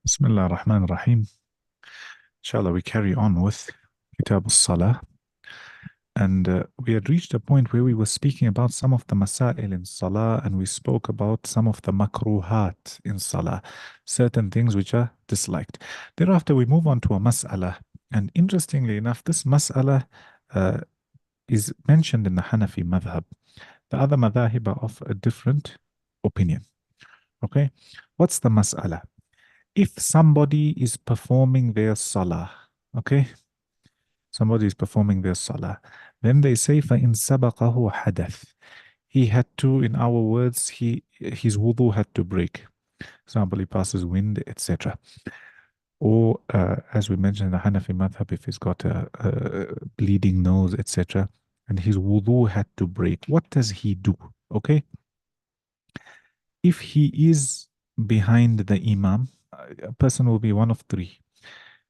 Bismillah ar-Rahman ar-Rahim. Inshallah, we carry on with Kitab al-Salah. And we had reached a point where we were speaking about some of the masail in Salah, and we spoke about some of the makruhat in Salah, certain things which are disliked. Thereafter, we move on to a mas'ala. And interestingly enough, this mas'ala uh, is mentioned in the Hanafi madhab. The other madhahib are of a different opinion. Okay? What's the mas'ala? If somebody is performing their salah, okay, somebody is performing their salah, then they say, فَإِن سَبَقَهُ حَدَث. He had to, in our words, his wudu had to break. Example, he passes wind, etc. Or, as we mentioned in the Hanafi madhab, if he's got a bleeding nose, etc., and his wudu had to break, what does he do? Okay, if he is behind the imam, a person will be one of three.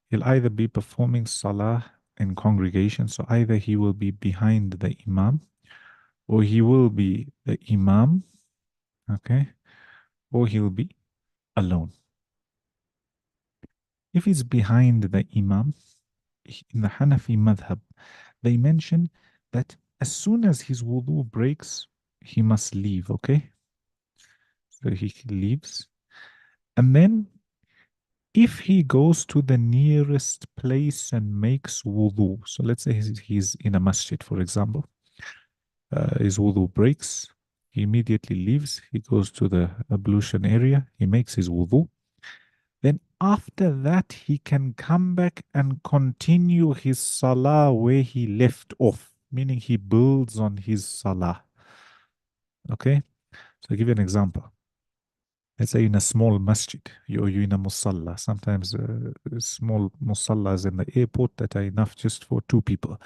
He'll either be performing salah in congregation, so either he will be behind the imam, or he will be the imam, okay, or he'll be alone. If he's behind the imam, in the Hanafi madhab, they mention that as soon as his wudu breaks, he must leave, okay? So he leaves. And then if he goes to the nearest place and makes wudu, so let's say he's in a masjid, for example, his wudu breaks, he immediately leaves, he goes to the ablution area, he makes his wudu. Then after that, he can come back and continue his salah where he left off, meaning he builds on his salah. Okay? So I'll give you an example. Let's say in a small masjid, you're in a musalla. Sometimes small musallas in the airport that are enough just for two people.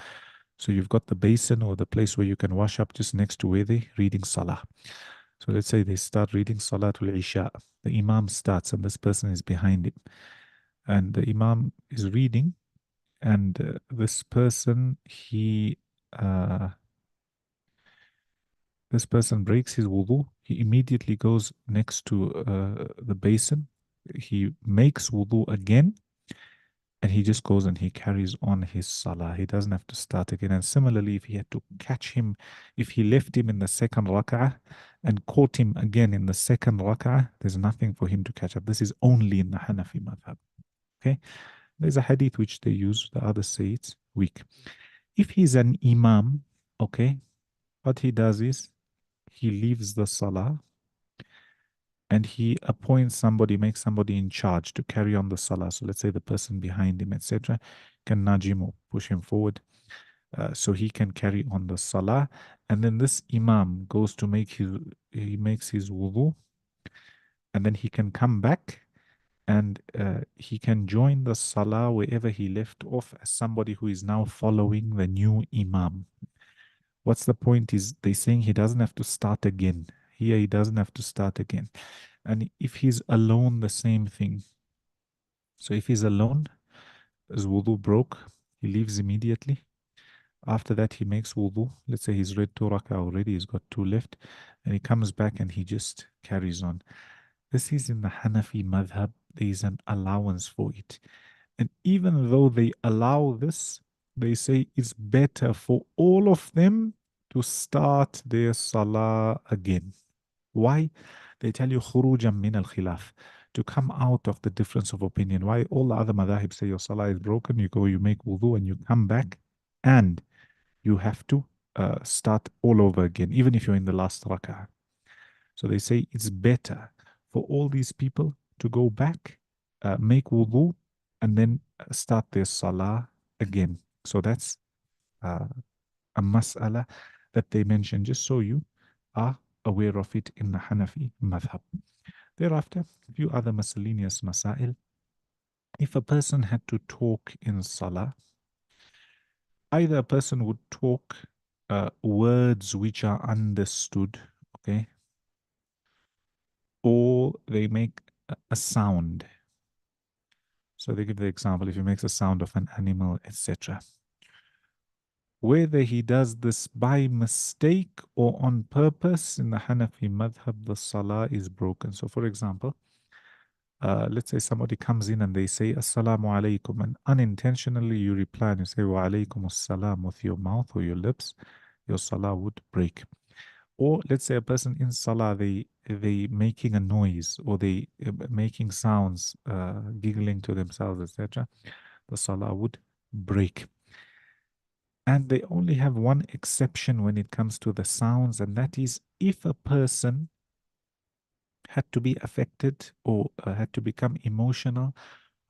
So you've got the basin or the place where you can wash up just next to where they're reading salah. So let's say they start reading Salatul Isha. The Imam starts and this person is behind him. And the Imam is reading, and this person, this person breaks his wudu. He immediately goes next to the basin. He makes wudu again, and he just goes and he carries on his salah. He doesn't have to start again. And similarly, if he had to catch him, if he left him in the second rak'ah and caught him again in the second rak'ah, there's nothing for him to catch up. This is only in the Hanafi madhab. Okay? There's a hadith which they use, the others say it's weak. If he's an imam, okay, what he does is he leaves the salah and he appoints somebody, makes somebody in charge to carry on the salah. So let's say the person behind him, etc., can najimu, push him forward, so he can carry on the salah. And then this imam goes to he makes his wudu, and then he can come back and he can join the salah wherever he left off as somebody who is now following the new imam. What's the point is they saying he doesn't have to start again. Here he doesn't have to start again. And if he's alone, the same thing. So if he's alone, his wudu broke, he leaves immediately. After that, he makes wudu. Let's say he's read 2 rak'ah already, he's got 2 left, and he comes back and he just carries on. This is in the Hanafi madhab, there is an allowance for it. And even though they allow this, they say it's better for all of them to start their salah again. Why? They tell you khurujan min al khilaf, to come out of the difference of opinion. Why all the other madhahib say your salah is broken, you go, you make wudu, and you come back, and you have to start all over again, even if you're in the last rak'ah. So they say it's better for all these people to go back, make wudu, and then start their salah again. So that's uh, a mas'ala that they mention, just so you are aware of it in the Hanafi madhab. Thereafter, a few other miscellaneous masail. If a person had to talk in salah, either a person would talk words which are understood, okay, or they make a sound. So they give the example, if he makes a sound of an animal, etc. Whether he does this by mistake or on purpose, in the Hanafi madhab, the salah is broken. So for example, let's say somebody comes in and they say Assalamu alaikum, and unintentionally you reply and you say Wa alaikum assalam with your mouth or your lips, your salah would break. Or let's say a person in salah, they making a noise or they making sounds, giggling to themselves, etc. The salah would break. And they only have one exception when it comes to the sounds, and that is if a person had to be affected or had to become emotional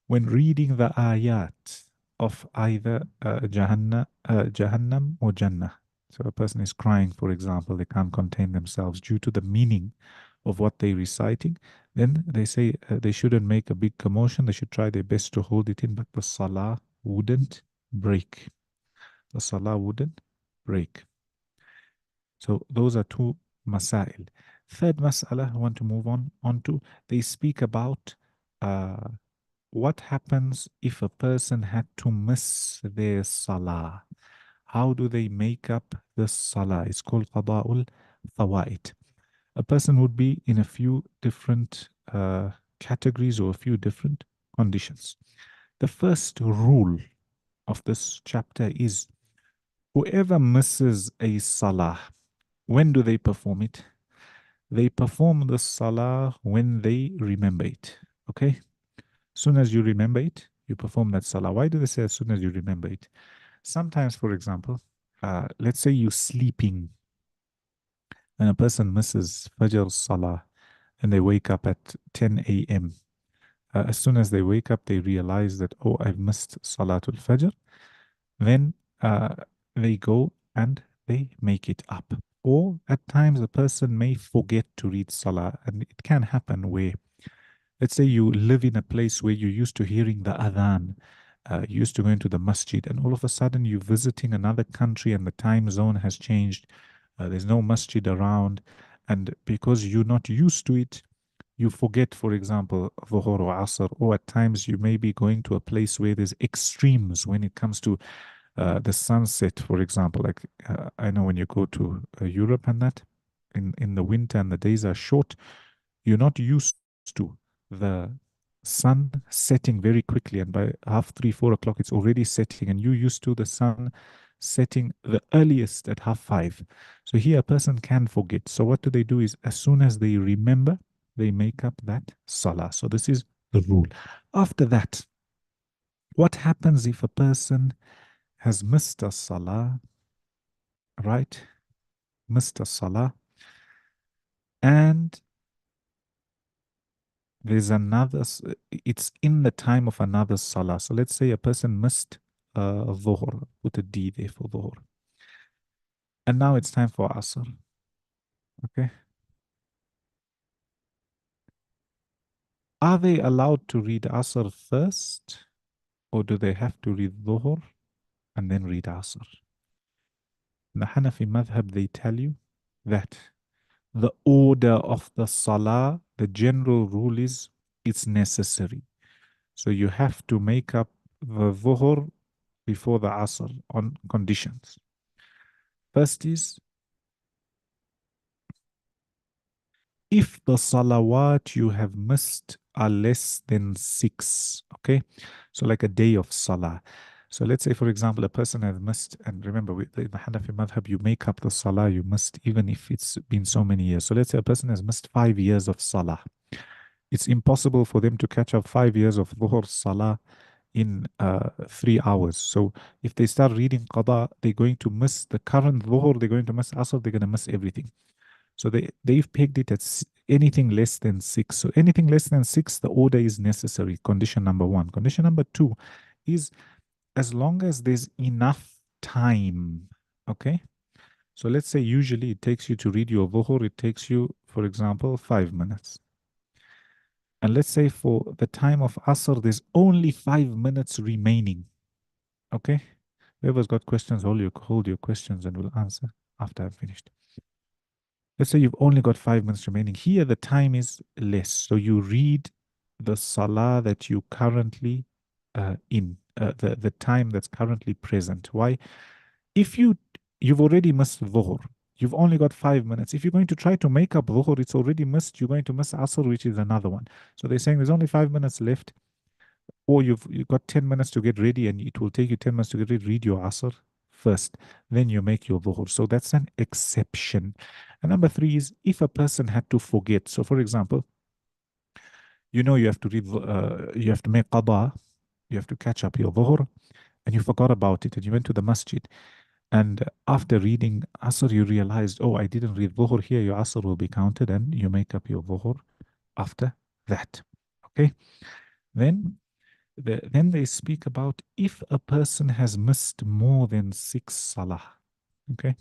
when reading the ayat of either Jahannam or Jannah. So a person is crying, for example, they can't contain themselves due to the meaning of what they're reciting, then they say they shouldn't make a big commotion. They should try their best to hold it in, but the salah wouldn't break. The salah wouldn't break. So those are two masail. Third mas'ala I want to move on to, they speak about uh, what happens if a person had to miss their salah. How do they make up the salah? It's called qada'ul fawaid. A person would be in a few different categories or a few different conditions. The first rule of this chapter is whoever misses a salah, when do they perform it? They perform the salah when they remember it. Okay? As soon as you remember it, you perform that salah. Why do they say as soon as you remember it? Sometimes, for example, let's say you're sleeping and a person misses Fajr Salah and they wake up at 10 a.m. As soon as they wake up, they realize that, oh, I've missed Salatul Fajr. Then they go and they make it up. Or at times, a person may forget to read Salah, and it can happen where, let's say, you live in a place where you're used to hearing the adhan, you used to go into the masjid, and all of a sudden you're visiting another country and the time zone has changed. There's no masjid around, and because you're not used to it, you forget, for example, Dhuhr or Asr, or at times you may be going to a place where there's extremes when it comes to the sunset, for example. Like I know when you go to Europe and that, in the winter and the days are short, you're not used to the sun setting very quickly, and by half 3, 4 o'clock it's already setting, and you're used to the sun setting the earliest at half 5. So here a person can forget. So what do they do is as soon as they remember, they make up that salah. So this is the rule. After that, what happens if a person has missed a salah, right? Missed a salah, and there's another, it's in the time of another salah. So let's say a person missed dhuhr, put a D there for dhuhr. And now it's time for asr. Okay. Are they allowed to read asr first, or do they have to read dhuhr and then read asr? In the Hanafi madhab, they tell you that the order of the salah, the general rule is it's necessary. So you have to make up the dhuhr before the asr on conditions. First is if the salawat you have missed are less than 6, okay? So like a day of salah. So let's say, for example, a person has missed, and remember, in the Hanafi madhab, you make up the salah you missed even if it's been so many years. So let's say a person has missed 5 years of salah. It's impossible for them to catch up 5 years of dhuhr salah in 3 hours. So if they start reading qada, they're going to miss the current dhuhr, they're going to miss asr, they're going to miss everything. So they've pegged it at anything less than 6. So anything less than 6, the order is necessary. Condition number 1. Condition number 2 is as long as there's enough time. Okay. So let's say usually it takes you to read your dhuhr, it takes you, for example, 5 minutes. And let's say for the time of asr, there's only 5 minutes remaining. Okay. Whoever's got questions, hold your questions and we'll answer after I've finished. Let's say you've only got 5 minutes remaining. Here, the time is less. So you read the salah that you currently in, the time that's currently present. Why? If you've already missed dhuhr, You've only got 5 minutes. If you're going to try to make up Dhuhr, it's already missed. You're going to miss Asr, which is another one. So they're saying there's only 5 minutes left, or you've got 10 minutes to get ready, and it will take you 10 minutes to get ready. Read your Asr first, then you make your Dhuhr. So that's an exception. And number three is if a person had to forget. So, for example, you have to read, you have to make qada, you have to catch up your Dhuhr, and you forgot about it, and you went to the masjid. And after reading Asr, you realized, oh, I didn't read Dhuhr here. Your Asr will be counted, and you make up your Dhuhr after that. Okay. Then, then they speak about if a person has missed more than 6 salah. Okay.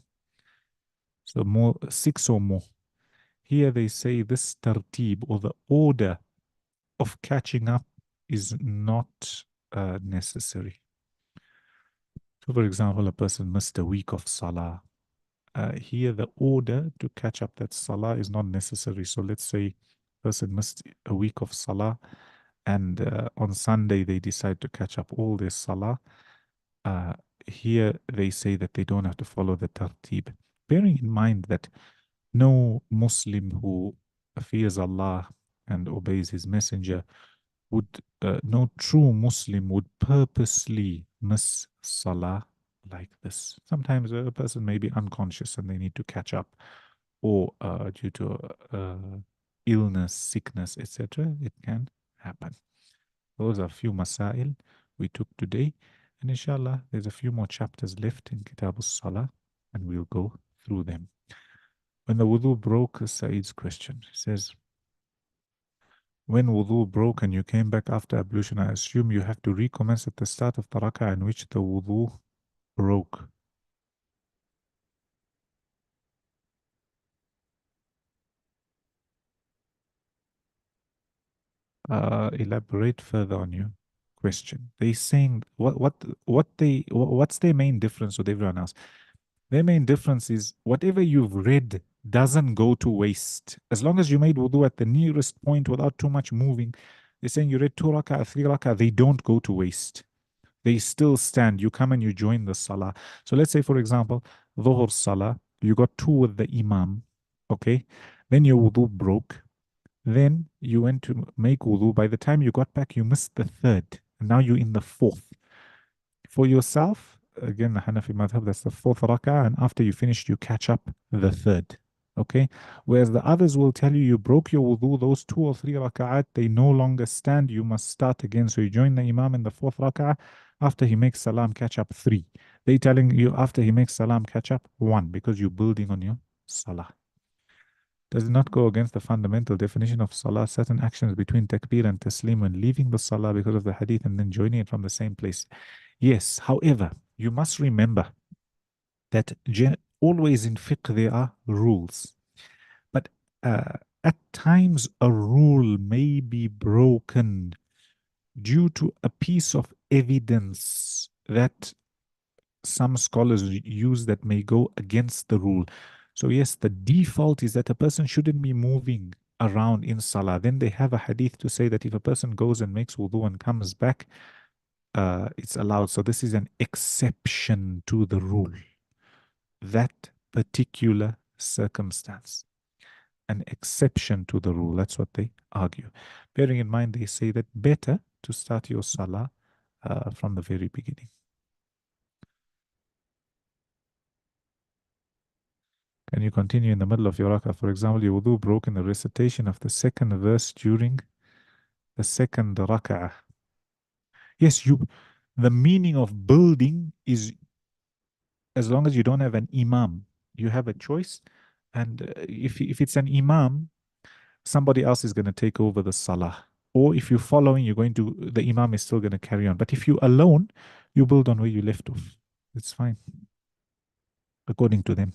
So more 6 or more. Here they say this tartib, or the order of catching up, is not necessary. So, for example, a person missed a week of salah. Here, the order to catch up that salah is not necessary. So, let's say a person missed a week of salah, and on Sunday they decide to catch up all their salah. Here, they say that they don't have to follow the tartib, bearing in mind that no Muslim who fears Allah and obeys His Messenger would, no true Muslim would purposely miss salah like this. Sometimes a person may be unconscious and they need to catch up, or due to illness, sickness, etc. It can happen. Those are a few masail we took today, and inshallah there's a few more chapters left in Kitab al-Salah, and we'll go through them. When the wudu broke, Saeed's question, he says, when wudu broke and you came back after ablution, I assume you have to recommence at the start of the rak'ah in which the wudu broke. Elaborate further on your question. They saying what's their main difference with everyone else? Their main difference is whatever you've read doesn't go to waste. As long as you made wudu at the nearest point without too much moving, they're saying you read 2 rak'ah, 3 rak'ah, they don't go to waste. They still stand. You come and you join the salah. So let's say, for example, Dhuhr salah, you got 2 with the imam, okay? Then your wudu broke. Then you went to make wudu. By the time you got back, you missed the third. And now you're in the fourth. For yourself, again, the Hanafi madhab, that's the 4th rak'ah. And after you finish, you catch up the third. Okay? Whereas the others will tell you broke your wudu, those 2 or 3 rak'at, they no longer stand. You must start again. So you join the imam in the 4th rak'ah. After he makes salam, catch up 3. They telling you after he makes salam, catch up 1, because you're building on your salah. Does it not go against the fundamental definition of salah, certain actions between takbir and taslim and leaving the salah because of the hadith and then joining it from the same place? Yes, however, you must remember that always in fiqh there are rules. But at times a rule may be broken due to a piece of evidence that some scholars use that may go against the rule. So yes, the default is that a person shouldn't be moving around in salah. Then they have a hadith to say that if a person goes and makes wudu and comes back, it's allowed. So this is an exception to the rule. That particular circumstance, an exception to the rule. That's what they argue. Bearing in mind, they say that better to start your salah from the very beginning. Can you continue in the middle of your rak'ah? For example, your wudu broke in the recitation of the second verse during the second rak'ah. Yes, the meaning of building is, as long as you don't have an imam, you have a choice. And if it's an imam, somebody else is going to take over the salah. Or if you're following, the imam is still going to carry on. But if you're alone, you build on where you left off. It's fine, according to them.